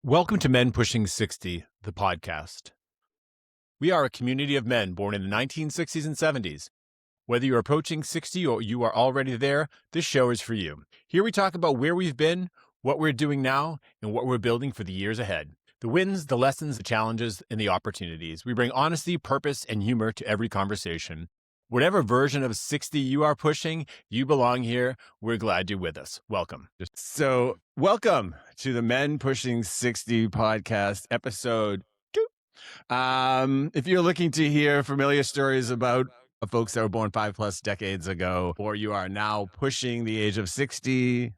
Welcome to Men Pushing 60, the podcast. We are a community of men born in the 1960s and 70s. Whether you're approaching 60 or you are already there, this show is for you. Here we talk about where we've been, what we're doing now, and what we're building for the years ahead. The wins, the lessons, the challenges, and the opportunities. We bring honesty, purpose, and humor to every conversation. Whatever version of 60 you are pushing, you belong here. We're glad you're with us. Welcome. So, welcome to the Men Pushing 60 podcast, episode 2. If you're looking to hear familiar stories about folks that were born 5+ decades ago, or you are now pushing the age of 60,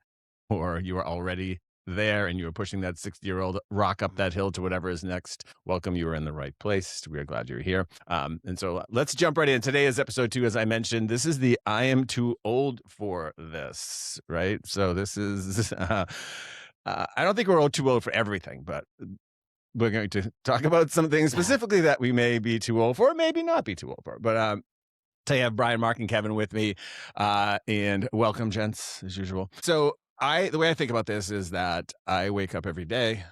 or you are already there and you are pushing that 60-year-old rock up that hill to whatever is next, welcome. You are in the right place. We are glad you're here. And so let's jump right in. Today is episode 2. As I mentioned, this is the I am too old for this, right? So this is, I don't think we're all too old for everything, but we're going to talk about some things specifically that we may be too old for, maybe not be too old for. But today I have Brian, Mark, and Kevin with me. And welcome, gents, as usual. So the way I think about this is that I wake up every day.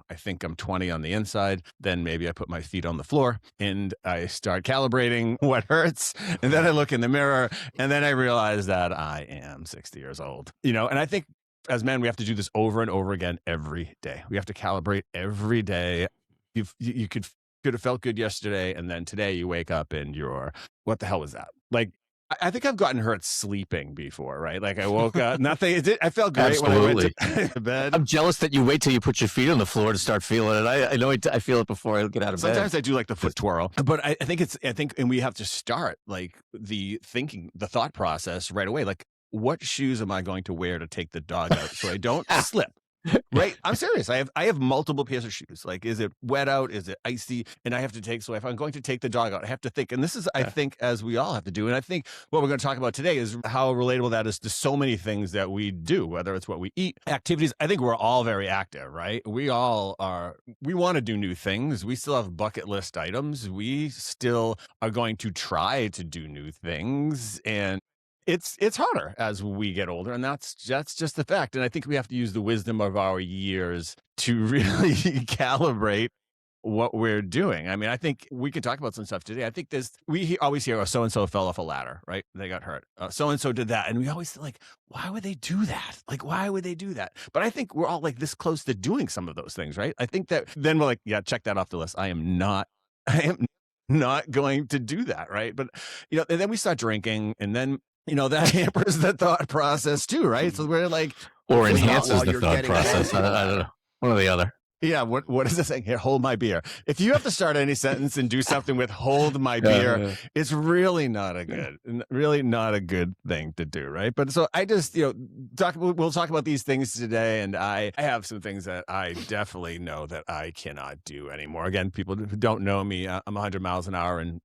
I think I'm 20 on the inside. Then maybe I put my feet on the floor and I start calibrating what hurts. And then I look in the mirror and then I realize that I am 60 years old. And I think as men, we have to do this over and over again every day. We have to calibrate every day. You could have felt good yesterday, and then today you wake up and you're, what the hell was that? Like, I think I've gotten hurt sleeping before, right? Like I woke up, nothing. I felt great Absolutely. when I went to bed. I'm jealous that you wait till you put your feet on the floor to start feeling it. I know I feel it before I get out of bed. Sometimes I do like the foot twirl, but I think, and we have to start like the thought process right away. Like, what shoes am I going to wear to take the dog out so I don't slip? Right. I'm serious. I have multiple pairs of shoes. Like, is it wet out? Is it icy? And I have to take, so if I'm going to take the dog out, I have to think, and this is, I think, as we all have to do. And I think what we're going to talk about today is how relatable that is to so many things that we do, whether it's what we eat, activities. I think we're all very active, right? We all are, we want to do new things. We still have bucket list items. We still are going to try to do new things. And it's harder as we get older, and that's just the fact. And I think we have to use the wisdom of our years to really calibrate what we're doing. I mean, I think we can talk about some stuff today. I think we always hear, oh, so-and-so fell off a ladder, right? They got hurt. So-and-so did that. And we always like, why would they do that? Like, why would they do that? But I think we're all like this close to doing some of those things, right? I think that then we're like, yeah, check that off the list. I am not going to do that, right? But, and then we start drinking, and then that hampers the thought process too, right? So we're like, or enhances the thought process. I don't know, one or the other. Yeah. What is this thing here? Hold my beer. If you have to start any sentence and do something with "hold my beer," it's really not a good thing to do, right? But so I just, we'll talk about these things today, and I have some things that I definitely know that I cannot do anymore. Again, people who don't know me, I'm 100 miles an hour and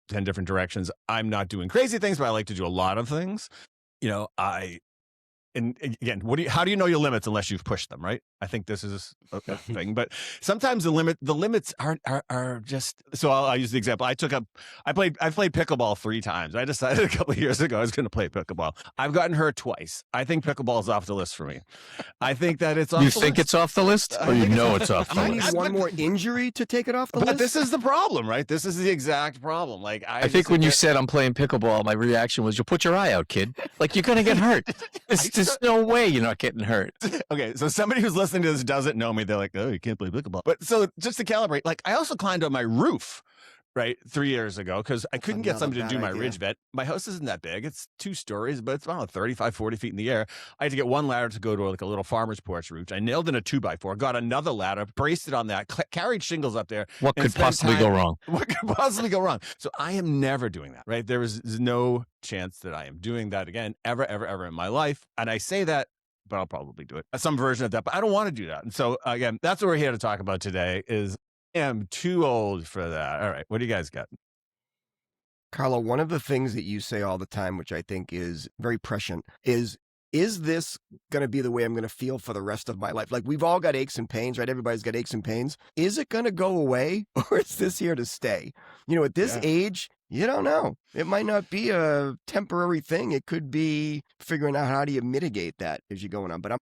10 different directions. I'm not doing crazy things, but I like to do a lot of things. And again, how do you know your limits unless you've pushed them, right? I think this is a thing, but sometimes the limits are just, so I'll use the example. I played pickleball 3 times. I decided a couple of years ago I was going to play pickleball. I've gotten hurt twice. I think pickleball is off the list for me. I think that it's off the list. You think it's off the list, or you know it's off the list? You need one more injury to take it off the list? But this is the problem, right? This is the exact problem. Like, I think when you said I'm playing pickleball, my reaction was, you'll put your eye out, kid. Like, you're going to get hurt. There's no way you're not getting hurt. Okay, so somebody who's listening to this doesn't know me. They're like, oh, you can't play pickleball. But so just to calibrate, like, I also climbed on my roof, right, 3 years ago because I couldn't get somebody to do my ridge vent. My house isn't that big. It's 2 stories, but it's about 35, 40 feet in the air. I had to get one ladder to go to like a little farmer's porch roof. I nailed in a 2x4, got another ladder, braced it on that, carried shingles up there. What could possibly go wrong? What could possibly go wrong? So I am never doing that, right? There is no chance that I am doing that again, ever in my life. And I say that, but I'll probably do it. Some version of that, but I don't want to do that. And so again, that's what we're here to talk about today is I am too old for that. All right. What do you guys got? Carlo, one of the things that you say all the time, which I think is very prescient, is this going to be the way I'm going to feel for the rest of my life? Like, we've all got aches and pains, right? Everybody's got aches and pains. Is it going to go away, or is this here to stay? At this age, you don't know. It might not be a temporary thing. It could be figuring out how do you mitigate that as you're going on. But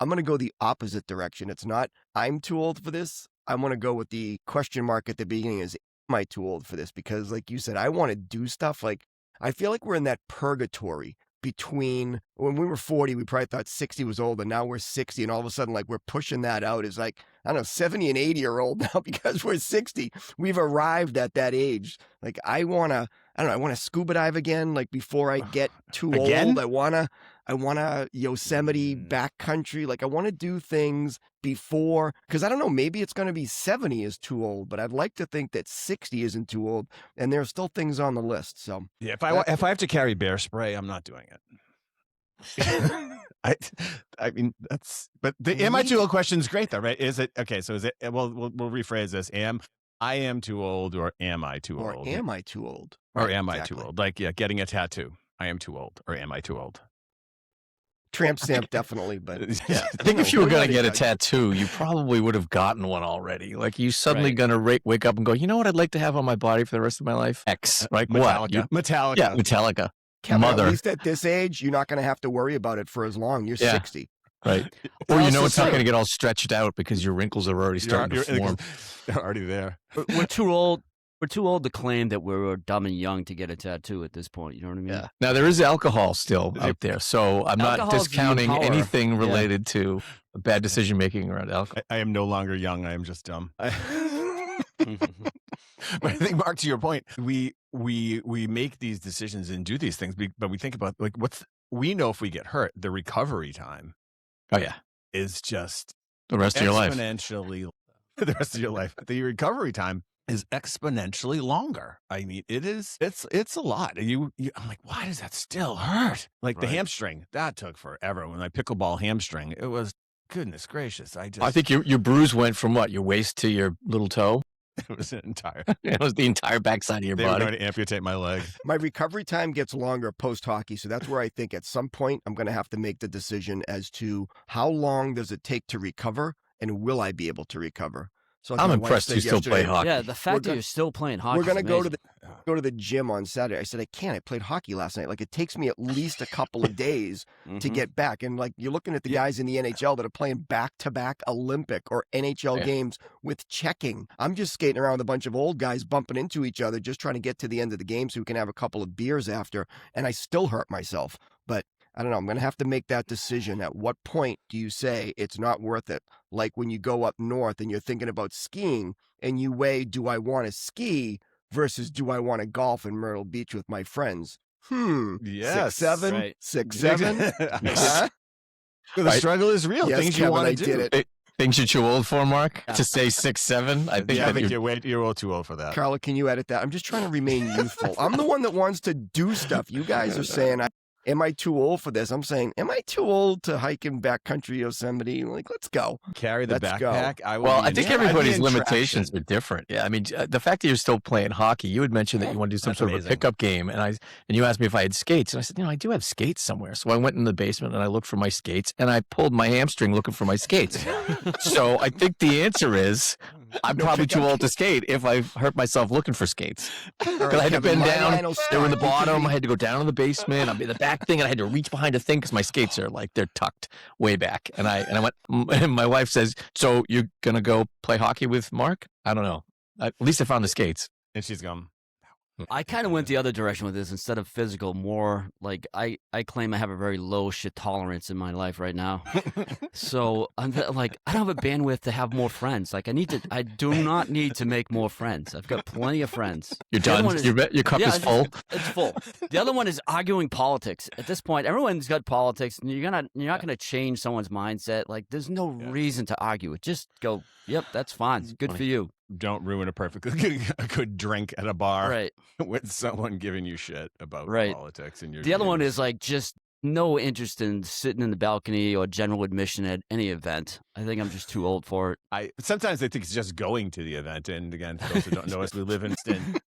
I'm going to go the opposite direction. It's not, I'm too old for this. I want to go with the question mark at the beginning is, am I too old for this? Because like you said, I want to do stuff. Like, I feel like we're in that purgatory between when we were 40, we probably thought 60 was old, and now we're 60, and all of a sudden, like, we're pushing that out as like, I don't know, 70 and 80 are old now because we're 60. We've arrived at that age. Like, I want to scuba dive again. Like, before I get too old, I want to Yosemite backcountry. Like, I want to do things before, because I don't know, maybe it's going to be 70 is too old, but I'd like to think that 60 isn't too old, and there are still things on the list. So yeah, if I have to carry bear spray, I'm not doing it. I mean, that's, but the am I too old question is great though, right? Is it okay? So is it? Well, we'll rephrase this. I am too old, or am I too old? Or am I too old? Or am I too old? Like, yeah, getting a tattoo. I am too old, or am I too old? Tramp stamp, definitely, but yeah. I think if you were going to get a tattoo, you probably would have gotten one already. Like, you suddenly going to wake up and go, you know what I'd like to have on my body for the rest of my life? X. Like Metallica. what? Metallica. Yeah, Metallica. Kevin, Mother. at least at this age, you're not going to have to worry about it for as long. You're 60. Right. Or you know it's not going to get all stretched out because your wrinkles are already starting to form. They're already there. We're too old. We're too old to claim that we're dumb and young to get a tattoo at this point. You know what I mean? Yeah. Now, there is alcohol still out there, so I'm not Alcohol's discounting the power. anything related to bad decision-making around alcohol. I am no longer young. I am just dumb. But I think, Mark, to your point, we make these decisions and do these things, but we think about, like, we know if we get hurt, the recovery time. Oh, yeah. Is just the rest of your life. Exponentially, the rest of your life. The recovery time is exponentially longer. I mean, it's a lot. I'm like, why does that still hurt? Like the hamstring, that took forever. When my pickleball hamstring, it was, goodness gracious. I think your bruise went from what, your waist to your little toe? It was an entire. It was the entire backside of your body. They were going to amputate my leg. My recovery time gets longer post-hockey, so that's where I think at some point I'm going to have to make the decision as to how long does it take to recover, and will I be able to recover? So I'm impressed you still play hockey. Yeah, the fact that you're still playing hockey. We're going to go to the gym on Saturday. I said, I can't. I played hockey last night. Like, it takes me at least a couple of days to get back. And like, you're looking at the guys in the NHL that are playing back-to-back Olympic or NHL games with checking. I'm just skating around with a bunch of old guys bumping into each other, just trying to get to the end of the game so we can have a couple of beers after. And I still hurt myself. But I don't know. I'm going to have to make that decision. At what point do you say it's not worth it? Like when you go up north and you're thinking about skiing and you weigh, do I want to ski versus do I want to golf in Myrtle Beach with my friends? Yes. 6'7", Right. 6'7". The struggle is real. Yes, Things Kevin, you want I to did do. it. Things you're too old for, Mark? To say 6'7"? I think you're all too old for that. Carla, can you edit that? I'm just trying to remain youthful. I'm the one that wants to do stuff. You guys are saying, am I too old for this? I'm saying, am I too old to hike in backcountry Yosemite? Like, let's go. Carry the backpack. I think everybody's limitations are different. Yeah, I mean, the fact that you're still playing hockey, you had mentioned that you want to do some sort of a pickup game, and you asked me if I had skates, and I said, I do have skates somewhere. So I went in the basement and I looked for my skates, and I pulled my hamstring looking for my skates. So I think the answer is, I'm probably too old to skate if I hurt myself looking for skates. Because I had to bend down. They were in the bottom. I had to go down in the basement. I'm in the back thing, and I had to reach behind a thing because my skates are like, they're tucked way back. And I went, and my wife says, so you're going to go play hockey with Mark? I don't know. At least I found the skates. And she's gone. I kind of went the other direction with this. Instead of physical, more like I claim I have a very low shit tolerance in my life right now. So I'm like, I don't have a bandwidth to have more friends. Like I do not need to make more friends. I've got plenty of friends. You're done. Your cup is full. It's full. The other one is arguing politics. At this point, everyone's got politics, and you're not gonna change someone's mindset. Like there's no reason to argue it. Just go. Yep, that's fine. It's good for you. Don't ruin a good drink at a bar, right? With someone giving you shit about politics. And the other one is like just no interest in sitting in the balcony or general admission at any event. I think I'm just too old for it. Sometimes I think it's just going to the event. And again, for those who don't know us, we live in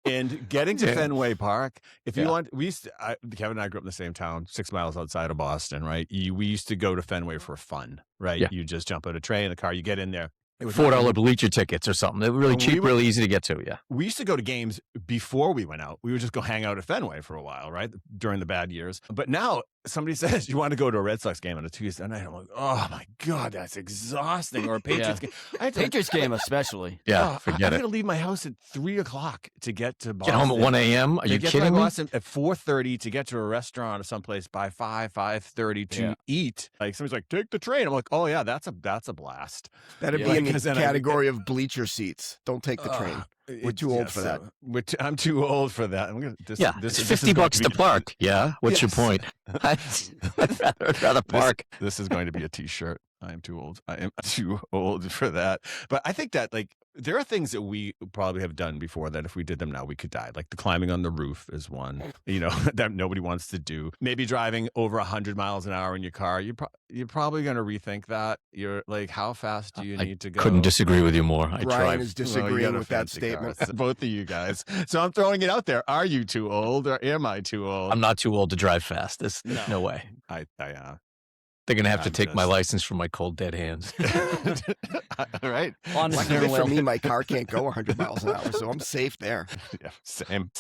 and getting to Fenway Park. If you want, Kevin and I grew up in the same town, 6 miles outside of Boston, right? We used to go to Fenway for fun, right? Yeah. You just jump on a train, a car, you get in there. $4 bleacher tickets or something. They're really cheap, really easy to get to. Yeah. We used to go to games before we went out. We would just go hang out at Fenway for a while, right? During the bad years. But now somebody says, you want to go to a Red Sox game on a Tuesday night? I'm like, oh my God, that's exhausting. Or a Patriots game. Patriots game especially. Yeah, forget I'm it. going to leave my house at 3:00 to get to Boston. Get home at 1 a.m.? Are you kidding me? Boston at 4:30 to get to a restaurant or someplace by 5:30 to eat. Like somebody's like, take the train. I'm like, oh yeah, that's a blast. That'd be in the category of bleacher seats. Don't take the train. We're too old for that. I'm too old for that. It's $50 to park. Yeah. What's your point? I'd rather park. This is going to be a T-shirt. I am too old. I am too old for that. But I think that there are things that we probably have done before that if we did them now, we could die. Like the climbing on the roof is one, that nobody wants to do. Maybe driving over 100 miles an hour in your car. You're probably going to rethink that. You're like, how fast do you need to go? Couldn't disagree with you more. Brian is disagreeing with that statement. Both of you guys. So I'm throwing it out there. Are you too old or am I too old? I'm not too old to drive fast. There's no way. They're going to have to take my license from my cold, dead hands. All right. Luckily for me, my car can't go 100 miles an hour, so I'm safe there. Yeah, same.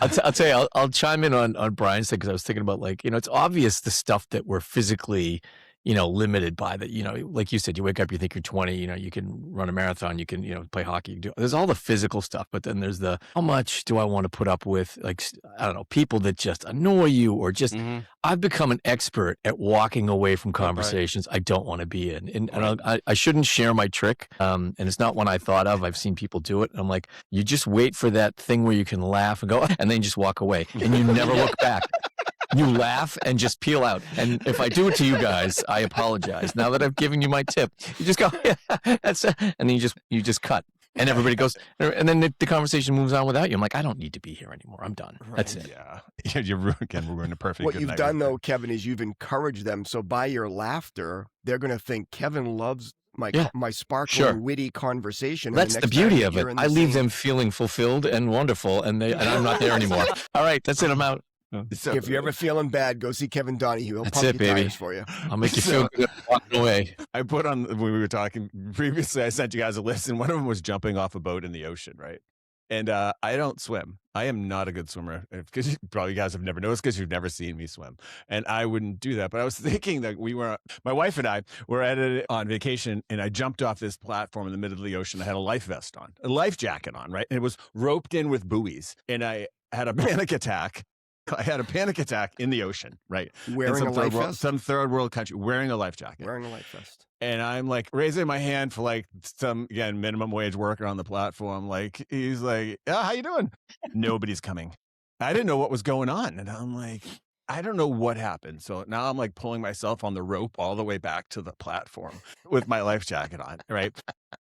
I'll tell you, I'll chime in on Brian's thing because I was thinking about it's obvious the stuff that we're physically limited by that, like you said, you wake up, you think you're 20, you can run a marathon, you can, play hockey. There's all the physical stuff, but then there's how much do I want to put up with, I don't know, people that just annoy you or just, I've become an expert at walking away from conversations I don't want to be in. And I shouldn't share my trick. And it's not one I thought of. I've seen people do it. And I'm like, you just wait for that thing where you can laugh and go, and then just walk away and you never look back. You laugh and just peel out. And if I do it to you guys, I apologize. Now that I've given you my tip, you just go, yeah, that's it. And then you just cut. And everybody goes, and then the conversation moves on without you. I'm like, I don't need to be here anymore. I'm done. Right. That's it. Yeah. You're ruining a perfect What good you've night done, right though, Kevin, is you've encouraged them. So by your laughter, they're going to think Kevin loves my sparkling, witty conversation. That's the beauty of it. I leave them feeling fulfilled and wonderful, and I'm not there anymore. All right, that's it. I'm out. So, if you're ever feeling bad, go see Kevin Donahue. He'll pump your tires for you. I'll make you feel good walking away. I put on, when we were talking previously, I sent you guys a list, and one of them was jumping off a boat in the ocean, right? And I don't swim. I am not a good swimmer, because probably you guys have never noticed because you've never seen me swim. And I wouldn't do that. But I was thinking that my wife and I were on vacation, and I jumped off this platform in the middle of the ocean. I had a life vest on, a life jacket on, right? And it was roped in with buoys. And I had a panic attack. I had a panic attack in the ocean, right? Wearing a life vest? Some third world country, wearing a life jacket. Wearing a life vest. And I'm like raising my hand for some, again, minimum wage worker on the platform. He's like, how you doing? Nobody's coming. I didn't know what was going on. And I'm like, I don't know what happened. So now I'm pulling myself on the rope all the way back to the platform with my life jacket on, right?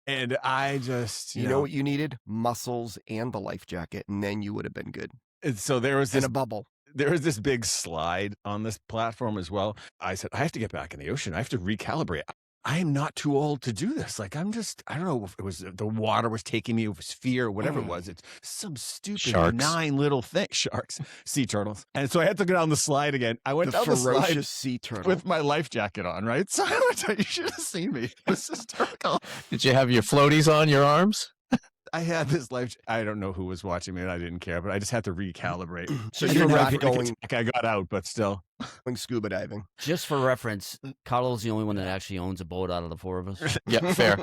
And I just, you know what you needed? Muscles and the life jacket. And then you would have been good. And so there was this a bubble. There was this big slide on this platform as well. I said, I have to get back in the ocean. I have to recalibrate. I am not too old to do this. I don't know if it was the water was taking me, it was fear, or whatever it was. It's some stupid Sharks. 9 little things. Sharks, sea turtles. And so I had to go down the slide again. I went down the ferocious slide sea turtle with my life jacket on, right? So you should have seen me. It was hysterical. Did you have your floaties on your arms? I had this life. I don't know who was watching me, and I didn't care, but I just had to recalibrate. So you're not going. I got out, but still going scuba diving. Just for reference, Carlo's the only one that actually owns a boat out of the 4 of us. Yeah, fair.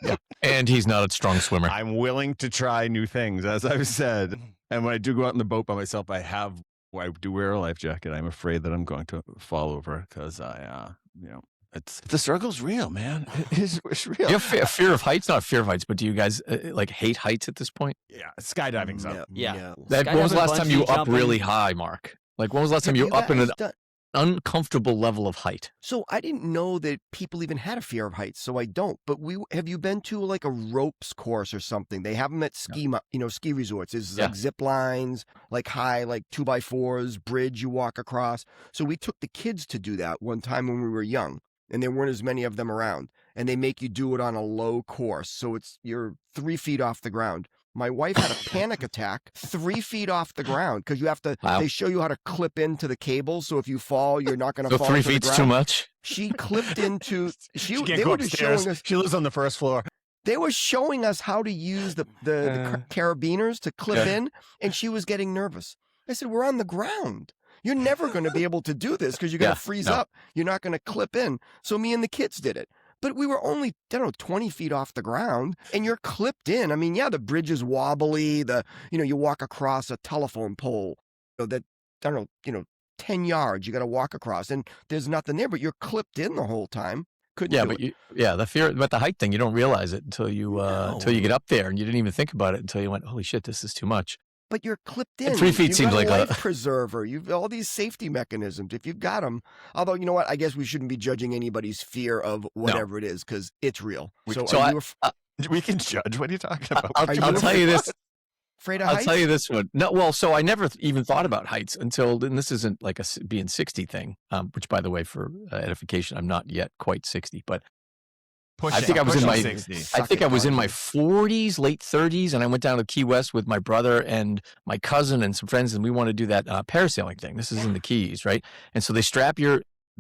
Yeah. And he's not a strong swimmer. I'm willing to try new things, as I've said. And when I do go out in the boat by myself, I do wear a life jacket. I'm afraid that I'm going to fall over because the struggle's real, man. It's real. You have fear of heights? Not fear of heights, but do you guys hate heights at this point? Yeah, skydiving's up. Yeah. When was the last time you were up really high, Mark? When was the last time you were up in an uncomfortable level of height? So I didn't know that people even had a fear of heights, so I don't. But have you been to a ropes course or something? They have them at ski resorts. There's zip lines, high, 2x4s, bridge you walk across. So we took the kids to do that one time when we were young. And there weren't as many of them around. And they make you do it on a low course. So you're 3 feet off the ground. My wife had a panic attack 3 feet off the ground because you have to. Wow. They show you how to clip into the cable, so if you fall, you're not going to So fall. 3 to the feet's ground. too much. She clipped into. She can't They go were just upstairs. showing us. She lives on the first floor. They were showing us how to use the carabiners to clip in, and she was getting nervous. I said, "We're on the ground. You're never going to be able to do this because you're going to freeze up. You're not going to clip in." So me and the kids did it. But we were only, 20 feet off the ground, and you're clipped in. I mean, yeah, the bridge is wobbly. You walk across a telephone pole that, 10 yards you got to walk across, and there's nothing there, but you're clipped in the whole time. Couldn't do it. The fear about the height thing, you don't realize it until you get up there, and you didn't even think about it until you went, holy shit, this is too much. But you're clipped in. 3 feet You've seems got like a life preserver. You've all these safety mechanisms. If you've got them, although you know what, I guess we shouldn't be judging anybody's fear of whatever it is because it's real. We can judge. What are you talking about? I'll tell you this. Afraid of heights? I'll tell you this one. No, well, so I never even thought about heights until, and this isn't like a being 60 thing, which by the way, for edification, I'm not yet quite 60, but I think I was in my 60. I think I was in my 40s, late 30s, and I went down to Key West with my brother and my cousin and some friends, and we want to do that parasailing thing. This is in the Keys, right? And so they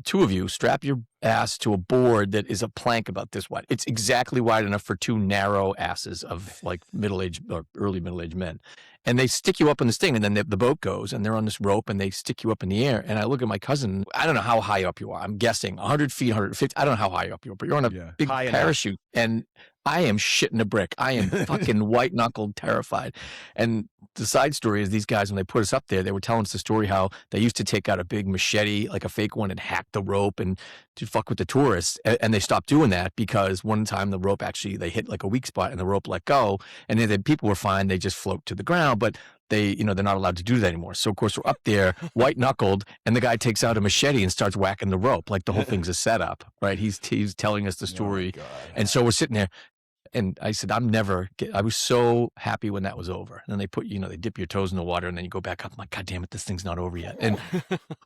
two of you strap your ass to a board that is a plank about this wide. It's exactly wide enough for two narrow asses of like middle-aged or early middle-aged men. And they stick you up in this thing, and then the boat goes, and they're on this rope, and they stick you up in the air. And I look at my cousin. I don't know how high up you are. I'm guessing 100 feet, 150. I don't know how high up you are, but you're on a big parachute. And I am shitting a brick. I am fucking white-knuckled terrified. And the side story is these guys, when they put us up there, they were telling us the story how they used to take out a big machete, like a fake one, and hack the rope and to fuck with the tourists. And they stopped doing that because one time the rope they hit like a weak spot and the rope let go. And then people were fine. They just float to the ground. But they're not allowed to do that anymore. So, of course, we're up there, white-knuckled, and the guy takes out a machete and starts whacking the rope. Like the whole thing's a setup, right? He's telling us the story. Oh, and so we're sitting there. And I said, I was so happy when that was over. And then they put, they dip your toes in the water and then you go back up. I'm like, God damn it, this thing's not over yet. And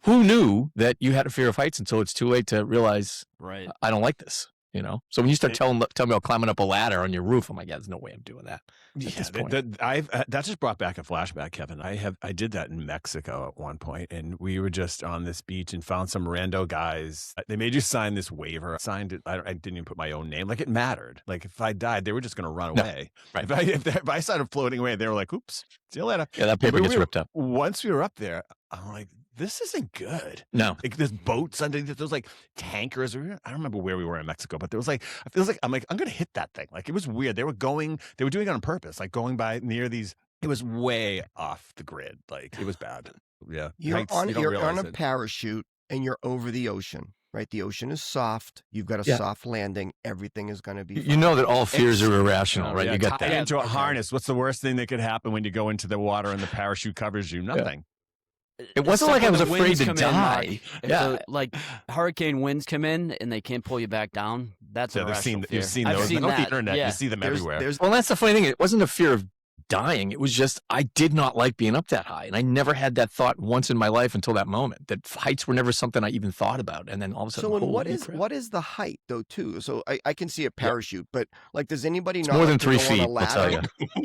who knew that you had a fear of heights until it's too late to realize, right, I don't like this, So when you start telling me about climbing up a ladder on your roof, I'm like, yeah, there's no way I'm doing that. That just brought back a flashback, Kevin. I did that in Mexico at one point, and we were just on this beach and found some rando guys. They made you sign this waiver. I signed it. I didn't even put my own name. Like it mattered. Like if I died, they were just going to run away. Right. If I started floating away, they were like, "Oops, see you later." Yeah, that paper gets ripped up. Once we were up there, I'm like, this isn't good. No. Like there's boats underneath. There's like tankers. I don't remember where we were in Mexico, but there was like, I feel like, I'm going to hit that thing. Like it was weird. They were doing it on purpose, like going by near these. It was way off the grid. Like it was bad. Yeah. You're on a parachute and you're over the ocean, right? The ocean is soft. You've got a soft landing. Everything is going to be fine. You know that all fears are irrational, right? You got that. Into a harness. What's the worst thing that could happen when you go into the water and the parachute covers you? Nothing. It wasn't like I was afraid to die. Like hurricane winds come in and they can't pull you back down. That's a irrational fear. You've seen those on the internet. You see them everywhere. Well, that's the funny thing. It wasn't a fear of dying. It was just I did not like being up that high, and I never had that thought once in my life until that moment. That heights were never something I even thought about, and then all of a sudden, what is the height though too? So I can see a parachute, but like, does anybody know more than 3 feet? I'll tell you.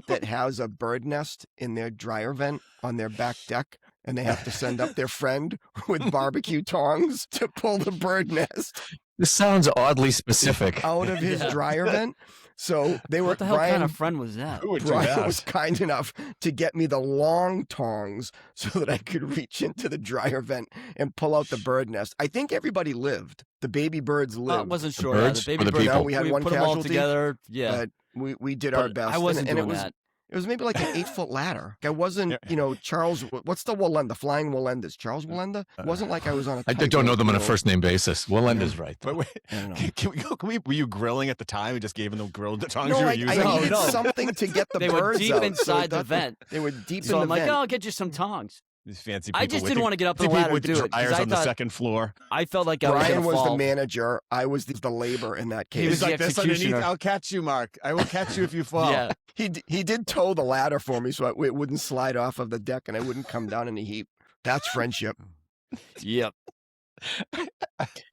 That has a bird nest in their dryer vent on their back deck, and they have to send up their friend with barbecue tongs to pull the bird nest. This sounds oddly specific. Out of his dryer vent. So they were. What the hell kind of friend was that? Brian was kind enough to get me the long tongs so that I could reach into the dryer vent and pull out the bird nest. I think everybody lived. The baby birds lived. I wasn't sure. Birds the baby or the birds. people? No, we had one put casualty. Them all together. Yeah, but we did our best. I wasn't doing it was, that. It was maybe like an 8-foot ladder. I wasn't, Charles. What's the Walenda? Flying Walendas. Charles Walenda. It wasn't like I was on a. I don't know them on a first name basis. Walenda's right. But wait, can we go? Were you grilling at the time? We just gave them the grilled tongs you were using. I needed something to get the they birds were deep out, inside the vent. They were deep in the vent. So I'm like, I'll get you some tongs. These fancy people. I just didn't want to get up the ladder with to do the it. dryers on the second floor. I felt like I was Brian was fall. the manager. I was the labor in that case. He was He's like the this underneath. executioner. I'll catch you, Mark. I will catch you if you fall. Yeah. He did tow the ladder for me so it wouldn't slide off of the deck and I wouldn't come down in a heap. That's friendship. Yep.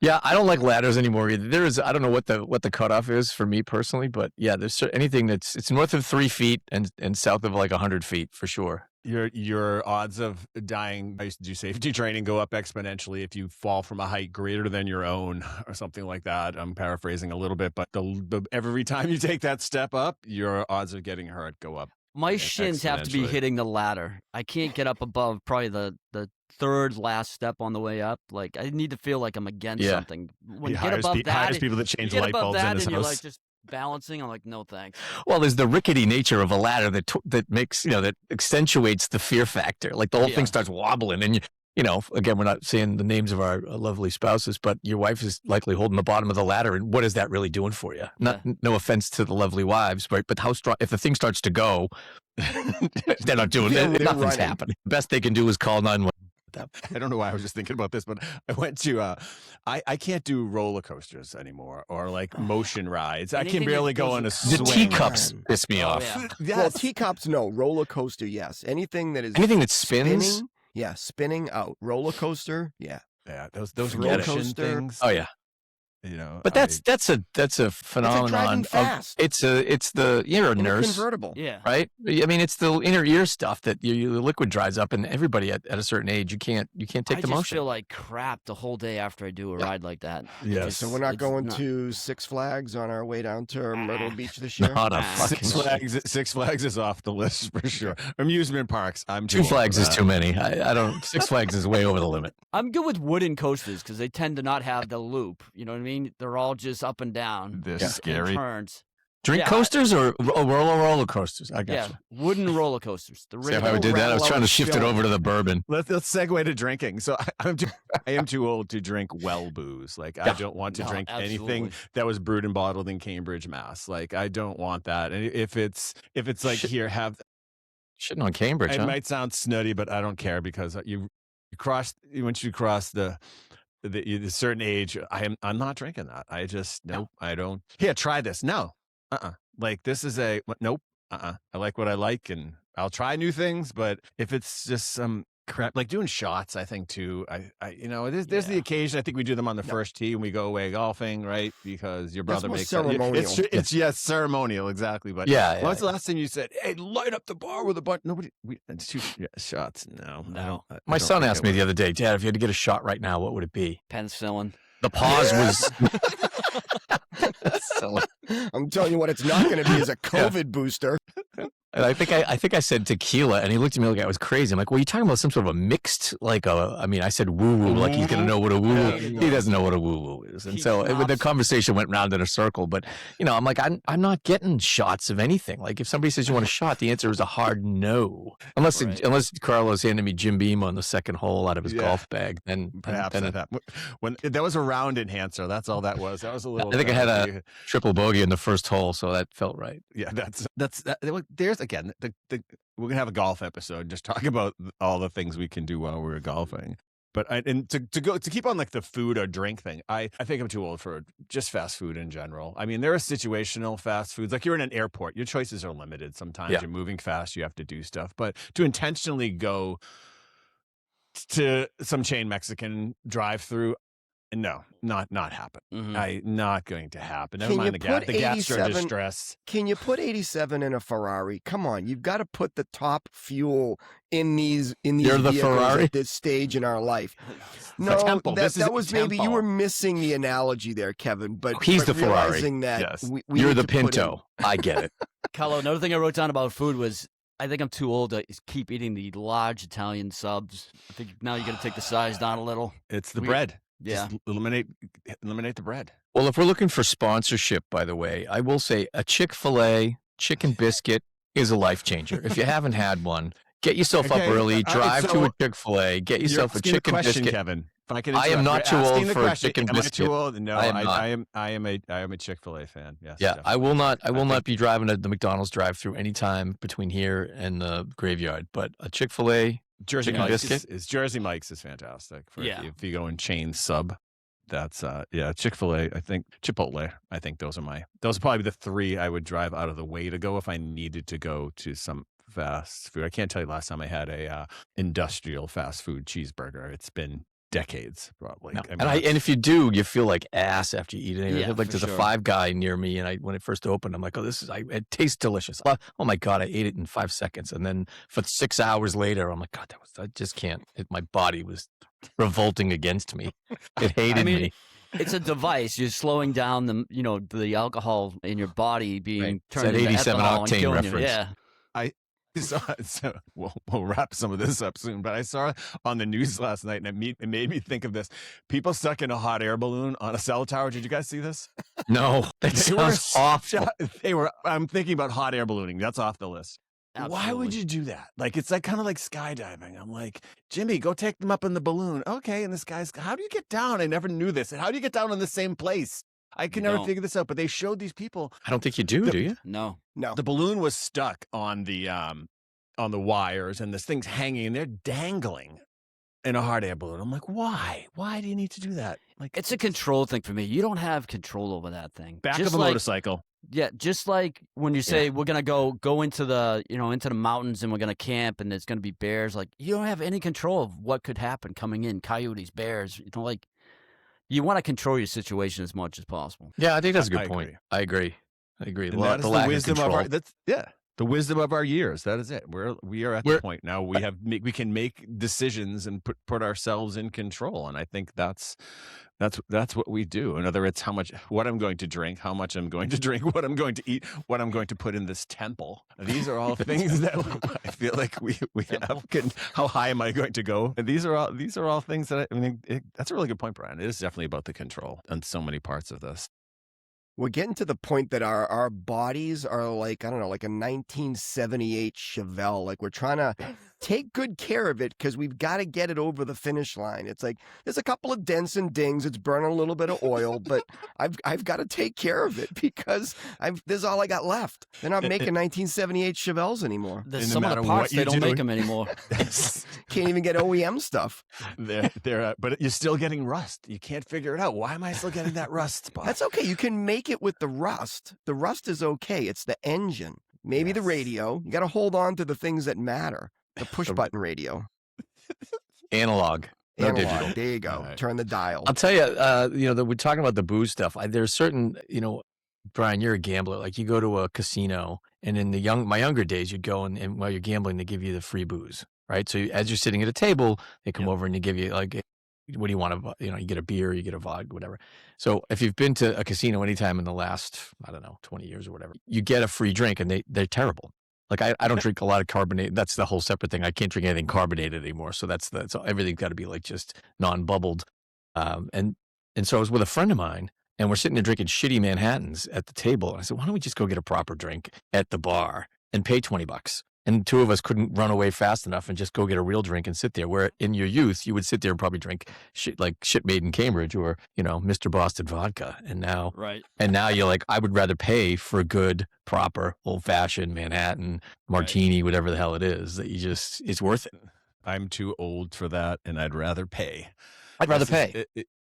Yeah, I don't like ladders anymore either. I don't know what the cutoff is for me personally, but yeah, there's anything it's north of 3 feet and south of like 100 feet for sure. Your odds of dying, I used to do safety training, go up exponentially if you fall from a height greater than your own or something like that. I'm paraphrasing a little bit, but every time you take that step up, your odds of getting hurt go up. My shins have to be hitting the ladder. I can't get up above probably the third last step on the way up. Like I need to feel like I'm against something. When you get above that, hires people that change light bulbs in his house. You're like just balancing. I'm like, no thanks. Well, there's the rickety nature of a ladder that makes that accentuates the fear factor. Like the whole thing starts wobbling, and again, we're not saying the names of our lovely spouses, but your wife is likely holding the bottom of the ladder, and what is that really doing for you? No offense to the lovely wives, right? But how strong? If the thing starts to go, they're not doing it. Nothing's happening. The best they can do is call 911. I don't know why I was just thinking about this, but I went to I can't do roller coasters anymore or like motion rides. I can barely go on a swing. The teacups piss me off. Yeah. Yes. Well, teacups, no. Roller coaster, yes. Anything that spins, spinning, spinning out. Roller coaster, yeah. Yeah, those roller coaster things. Oh yeah. But that's a phenomenon. It's you're a nurse, convertible, right? I mean, it's the inner ear stuff that the liquid dries up, and everybody at a certain age you can't take the motion. I just feel like crap the whole day after I do a ride like that. Yes. So we're not going to Six Flags on our way down to Myrtle Beach this year. Not a fucking Six Flags is off the list for sure. Amusement parks. Two Flags is too many. I don't. Six Flags is way over the limit. I'm good with wooden coasters because they tend to not have the loop. You know what I mean? They're all just up and down. They're scary. Turns. Drink coasters or roller coasters? I got you. Wooden roller coasters. See, if I did that, I was trying to shift it over to the bourbon. Let's segue to drinking. So I am too old to drink well booze. Like I don't want to drink anything that was brewed and bottled in Cambridge, Mass. Like I don't want that. And if it's like here, have shitting on Cambridge. It might sound snooty, but I don't care because once you cross the certain age, I'm not drinking that. I just nope. I don't. Here, try this. No, Like this is nope. I like what I like, and I'll try new things. But if it's just some crap, like doing shots, I think too. There's the occasion. I think we do them on the first tee when we go away golfing, right? Because your brother makes ceremonial. It's ceremonial, exactly. But when's the last time you said, "Hey, light up the bar with a bunch"? Nobody. It's 2 shots. No. My son asked me the other day, Dad, if you had to get a shot right now, what would it be? Penicillin. The pause was. I'm telling you what, it's not going to be is a COVID booster. And I think I said tequila, and he looked at me like I was crazy. I'm like, well, you talking about some sort of a mixed, I said woo-woo, like he's going to know what a woo-woo is. He doesn't know what a woo-woo is. And the conversation went round in a circle. But, I'm like, I'm not getting shots of anything. Like, if somebody says you want a shot, the answer is a hard no. Unless Carlos handed me Jim Beam on the second hole out of his golf bag. Then perhaps when that was a round enhancer. That's all that was. That was a little. I think I had a triple bogey in the first hole, so that felt right. Yeah, there's again we're gonna have a golf episode and just talk about all the things we can do while we're golfing. But to keep on like the food or drink thing, I think I'm too old for just fast food in general. I mean, there are situational fast foods. Like you're in an airport, your choices are limited. Sometimes you're moving fast, you have to do stuff. But to intentionally go to some chain Mexican drive-through, no, not happen. Not going to happen. Never mind the gastro distress. Can you put 87 in a Ferrari? Come on, you've got to put the top fuel in these You're the vehicles Ferrari? at this stage in our life. No, that was maybe you were missing the analogy there, Kevin. But he's the Ferrari. That You're the Pinto. I get it. Carlo, another thing I wrote down about food was I think I'm too old to keep eating the large Italian subs. I think now you got to take the size down a little. It's the bread. Yeah. Just eliminate the bread. Well, if we're looking for sponsorship, by the way, I will say a Chick-fil-A chicken biscuit is a life changer. If you haven't had one, get yourself up early, drive to a Chick-fil-A, get yourself a chicken biscuit. Kevin. I am not too old for a chicken biscuit. Am I too old? No, I am a Chick-fil-A fan. Yes. Yeah, definitely. I will not be driving at the McDonald's drive-through anytime between here and the graveyard. But a Chick-fil-A Jersey chicken Mike's biscuit Jersey Mike's is fantastic. If you go in chain sub, that's Chick-fil-A. I think Chipotle. I think those are probably the 3 I would drive out of the way to go if I needed to go to some fast food. I can't tell you last time I had a industrial fast food cheeseburger. It's been decades, probably. No. I mean, And if you do, you feel like ass after you eat it. Yeah, Like for there's a sure. Five Guy near me, and when it first opened, I'm like, oh, it tastes delicious. Oh my God, I ate it in 5 seconds, and then for 6 hours later, I'm like, God, I just can't. My body was revolting against me. It hated me. It's a device. You're slowing down the alcohol in your body being turned It's into that 87 ethanol and octane killing you. reference. Yeah. So we'll wrap some of this up soon, but I saw on the news last night, and it made me think of this. People stuck in a hot air balloon on a cell tower. Did you guys see this? No, that sounds awful. I'm thinking about hot air ballooning. That's off the list. Absolutely. Why would you do that? Like, it's like kind of like skydiving. I'm like, Jimmy, go take them up in the balloon. Okay. And this guy's, how do you get down? I never knew this. How do you get down in the same place? I can never figure this out. But they showed these people. I don't think you do you? No. The balloon was stuck on the wires, and this thing's hanging, and they're dangling in a hot air balloon. I'm like, why? Why do you need to do that? Like, It's a control thing for me. You don't have control over that thing. back Just of a like, motorcycle. Yeah, just like when you say we're gonna go into the into the mountains and we're gonna camp and there's gonna be bears. Like, you don't have any control of what could happen coming in. Coyotes, bears. Like, you want to control your situation as much as possible. Yeah, I think that's a good I point. agree. I agree. And that is the wisdom of our. The wisdom of our years. That is it. We are at the point now. We can make decisions and put ourselves in control. And I think that's what we do. Whether it's what I'm going to drink, how much I'm going to drink, what I'm going to eat, what I'm going to put in this temple. These are all things that I feel like we have. How high am I going to go? And these are all things that that's a really good point, Brian. It is definitely about the control on so many parts of this. We're getting to the point that our bodies are like, I don't know, like a 1978 Chevelle. Like, we're trying to take good care of it because we've got to get it over the finish line. It's like there's a couple of dents and dings. It's burning a little bit of oil, but I've got to take care of it because this is all I got left. They're not making 1978 Chevelles anymore. There's some of the parts they don't make them anymore. Can't even get OEM stuff. But you're still getting rust. You can't figure it out. Why am I still getting that rust spot? That's okay. You can make it with the rust. The rust is okay. It's the engine. Maybe the radio. You got to hold on to the things that matter. The push button radio. Analog. No digital. There you go. Right. Turn the dial. I'll tell you, we're talking about the booze stuff. There's certain, Brian, you're a gambler. Like, you go to a casino, and in my younger days, you'd go and while you're gambling, they give you the free booze, right? So as you're sitting at a table, they come over and you give you, like, what do you want to, you get a beer, you get a vodka, whatever. So if you've been to a casino anytime in the last, 20 years or whatever, you get a free drink, and they're terrible. Like, I don't drink a lot of carbonated. That's the whole separate thing. I can't drink anything carbonated anymore. So so everything's got to be like just non-bubbled. And so I was with a friend of mine, and we're sitting there drinking shitty Manhattans at the table. And I said, why don't we just go get a proper drink at the bar and pay $20? And two of us couldn't run away fast enough and just go get a real drink and sit there. Where in your youth, you would sit there and probably drink shit made in Cambridge or, Mr. Boston vodka. And now you're like, I would rather pay for a good, proper, old-fashioned Manhattan martini, whatever the hell it is, that it's worth it. I'm too old for that, and I'd rather pay.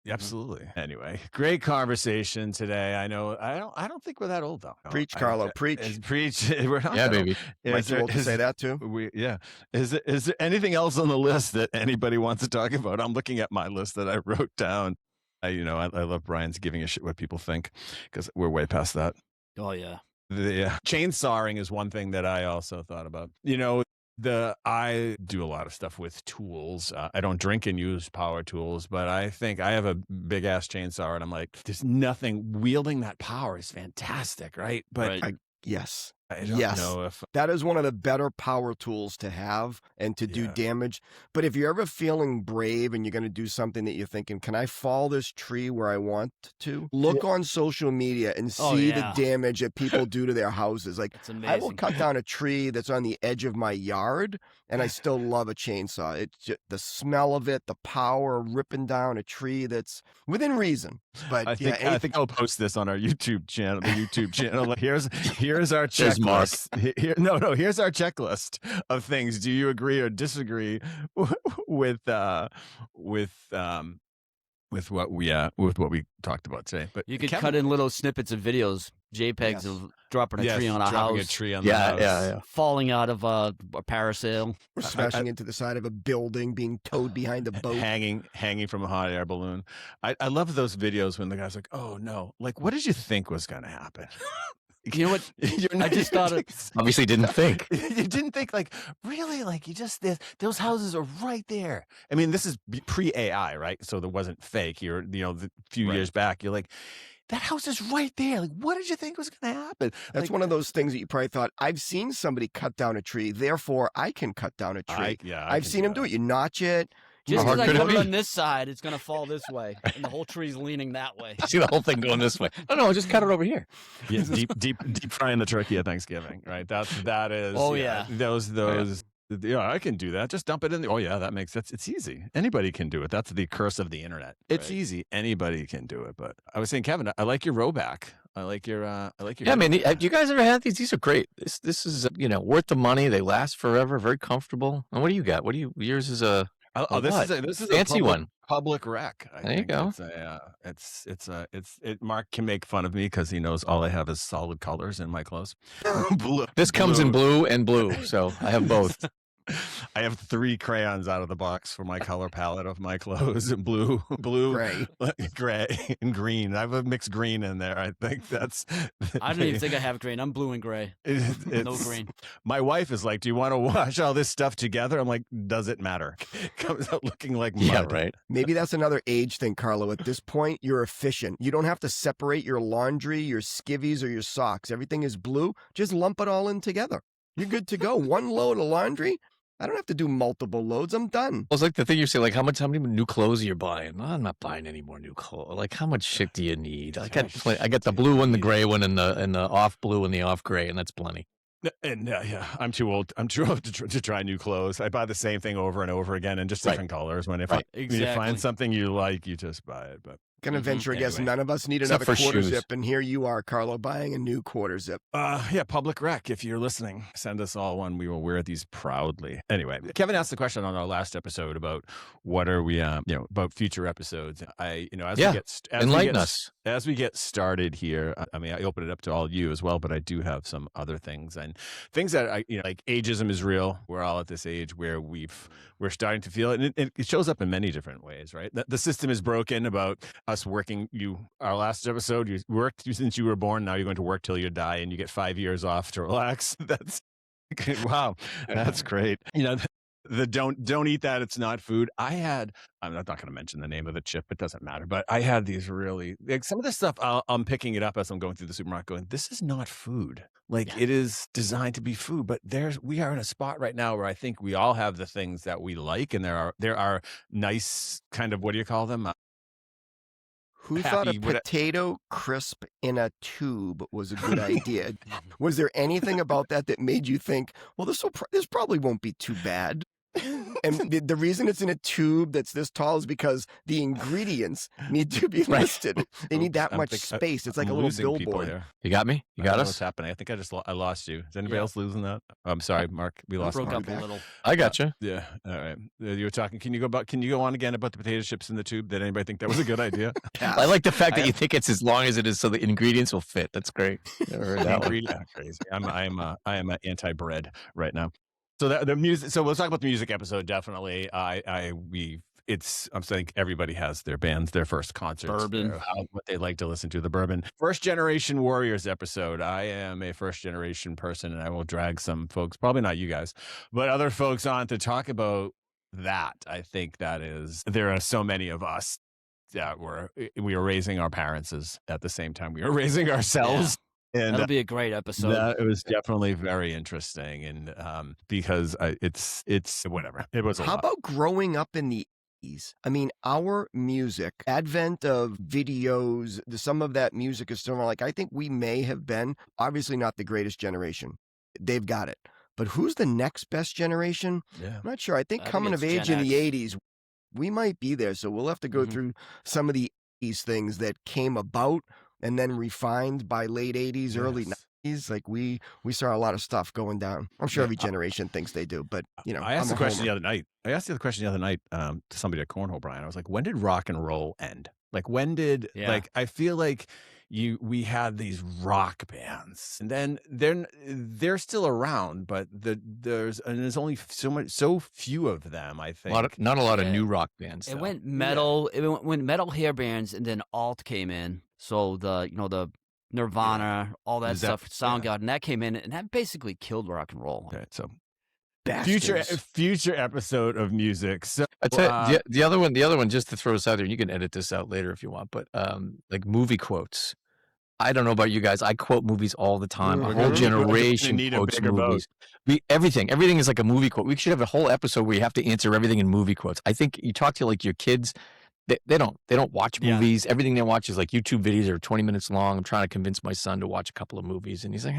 Absolutely. Anyway, great conversation today. I know. I don't think we're that old though. Preach, Carlo. Preach. Preach. We're not. Yeah, baby. Am too old to say that too? Is there anything else on the list that anybody wants to talk about? I'm looking at my list that I wrote down. I love Brian's giving a shit what people think because we're way past that. Oh yeah. The chainsawing is one thing that I also thought about. I do a lot of stuff with tools. I don't drink and use power tools, but I think I have a big ass chainsaw, and I'm like, there's nothing. Wielding that power is fantastic, right? But yes. I don't know if that is one of the better power tools to have and to do damage. But if you're ever feeling brave and you're going to do something that you're thinking, can I fall this tree where I want to? Look on social media and see the damage that people do to their houses. Like, I will cut down a tree that's on the edge of my yard, and I still love a chainsaw. It's just the smell of it, the power of ripping down a tree that's within reason. But I think I'll post this on our YouTube channel. The YouTube channel. Here's our checklist. Here's our checklist of things. Do you agree or disagree with what we talked about today? But you could cut in little snippets of videos JPEGs of dropping a tree on a dropping house. a tree on the house. Yeah. Falling out of a parasail. Or smashing into the side of a building, being towed behind a boat. Hanging from a hot air balloon. I love those videos when the guy's like, oh no, like what did you think was going to happen? You know what? I just thought it. Obviously didn't think. You didn't think, like, really, like you just those houses are right there. I mean, this is pre-AI, right? So there wasn't fake. The few years back, you're like, that house is right there. Like, what did you think was going to happen? That's one of those things that you probably thought, I've seen somebody cut down a tree, therefore I can cut down a tree. I've seen him do it. You notch it. Just because I put it on this side, it's going to fall this way, and the whole tree's leaning that way. I see the whole thing going this way. No, just cut it over here. Yeah, deep frying the turkey at Thanksgiving, right? That is. Oh yeah. Those. Yeah, I can do that. Just dump it in. Oh yeah, that makes sense. It's easy. Anybody can do it. That's the curse of the internet. It's easy. Anybody can do it. But I was saying, Kevin, I like your rowback. I like your. Yeah, man. Have you guys ever had these? These are great. This is worth the money. They last forever. Very comfortable. And what do you got? Yours is a. This is fancy one. Public rec. There you go. Mark can make fun of me because he knows all I have is solid colors in my clothes. Blue. This comes in blue and blue, so I have both. I have 3 crayons out of the box for my color palette of my clothes: blue, gray, and green. I have a mixed green in there. I think that's. I don't even think I have green. I'm blue and gray. No green. My wife is like, "Do you want to wash all this stuff together?" I'm like, "Does it matter?" It comes out looking like mud. Yeah, right. Maybe that's another age thing, Carlo. At this point, you're efficient. You don't have to separate your laundry, your skivvies, or your socks. Everything is blue. Just lump it all in together. You're good to go. One load of laundry. I don't have to do multiple loads. I'm done. Well, it's like the thing you say, like, how many new clothes are you buying? No, I'm not buying any more new clothes. Like, how much shit do you need? I got the blue one, the gray one, and the off blue and the off gray, and that's plenty. And I'm too old. I'm too old to try new clothes. I buy the same thing over and over again in just different colors. When if you find something you like, you just buy it. But gonna venture a guess. None of us need another quarter zip, and here you are, Carlo, buying a new quarter zip. Public rec. If you're listening, send us all one. We will wear these proudly. Anyway, Kevin asked the question on our last episode about what are we, about future episodes. Enlighten us. As we get started here, I mean, I open it up to all you as well, but I do have some other things and things that like ageism is real. We're all at this age where we're starting to feel it, and it shows up in many different ways, right? The system is broken about us working. Our last episode, you worked since you were born. Now you're going to work till you die, and you get 5 years off to relax. That's wow. That's great. The don't eat that. It's not food. I'm not going to mention the name of the chip. It doesn't matter. But I had these really, like, some of this stuff. I'm picking it up as I'm going through the supermarket going, this is not food. Like it is designed to be food, but we are in a spot right now where I think we all have the things that we like. And there are nice kind of, what do you call them? Who thought a potato crisp in a tube was a good idea? Was there anything about that made you think, well, this probably won't be too bad? And the reason it's in a tube that's this tall is because the ingredients need to be listed. They need that much space. It's like a little billboard. You got me? You got us? What's happening? I think I lost you. Is anybody else losing that? I'm sorry, Mark. We lost Mark. Mark. Broke up a little. I got you. Yeah. All right. You were talking. Can you go on again about the potato chips in the tube? Did anybody think that was a good idea? I like the fact that you think it's as long as it is, so the ingredients will fit. That's great. Crazy. I am anti-bread right now. So the music. So we'll talk about the music episode. Definitely. I'm saying everybody has their bands, their first concerts, Bourbon, what they like to listen to. The Bourbon First Generation Warriors episode. I am a first generation person, and I will drag some folks, probably not you guys, but other folks on to talk about that. I think there are so many of us that we were raising our parents at the same time we were raising ourselves. Yeah. And that'll be a great episode. It was definitely very interesting, and because it's whatever. It was. How about growing up in the 80s? I mean, our music, advent of videos, some of that music is still like. I think we may have been obviously not the greatest generation. They've got it, but who's the next best generation? Yeah. I'm not sure. I think coming of age in the 80s, we might be there. So we'll have to go through some of the 80s things that came about and then refined by late 80s, early 90s. Like we saw a lot of stuff going down. I'm sure every generation thinks they do, but I asked the question the other night. To somebody at Cornhole, Brian. I was like, when did rock and roll end? Like when did like I feel like we had these rock bands, and then they're still around, but there's only so few of them. I think not a lot of new rock bands. It went metal. It went metal hair bands, and then alt came in. So the Nirvana, all that stuff, Soundgarden, that came in, and that basically killed rock and roll. Okay, so Bastards. future episode of music. So I tell you, the other one, just to throw this out there, and you can edit this out later if you want, but like movie quotes. I don't know about you guys. I quote movies all the time. A whole generation quotes movies. Everything is like a movie quote. We should have a whole episode where you have to answer everything in movie quotes. I think you talk to like your kids. They don't watch movies. Everything they watch is like YouTube videos that are 20 minutes long. I'm trying to convince my son to watch a couple of movies, and he's like,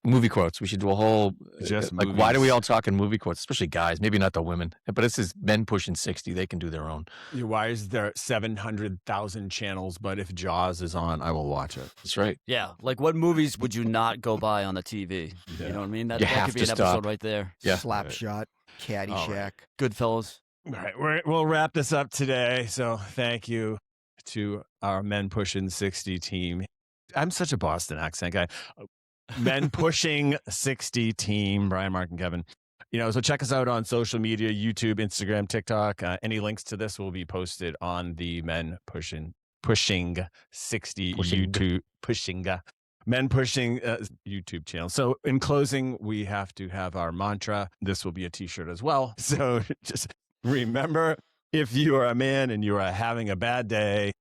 movie quotes. We should do a whole just like, why do we all talk in movie quotes, especially guys? Maybe not the women, but this is men pushing 60. They can do their own. Why is there 700,000 channels? But if Jaws is on, I will watch it. That's right. Yeah, like what movies would you not go by on the TV? You know what I mean? That have could be to an stop. episode right there. Yeah. Slapshot, Caddyshack. Goodfellas. All right, we'll wrap this up today. So thank you to our Men Pushing 60 team. I'm such a Boston accent guy. Men Pushing 60 team, Brian, Mark, and Kevin. So check us out on social media, YouTube, Instagram, TikTok. Any links to this will be posted on the Men Pushing 60 YouTube Men Pushing YouTube channel. So in closing, we have to have our mantra. This will be a t-shirt as well. So just remember, if you are a man and you are having a bad day,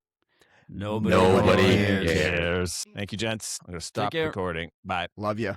Nobody cares. Thank you, gents. I'm going to stop recording. Bye. Love you.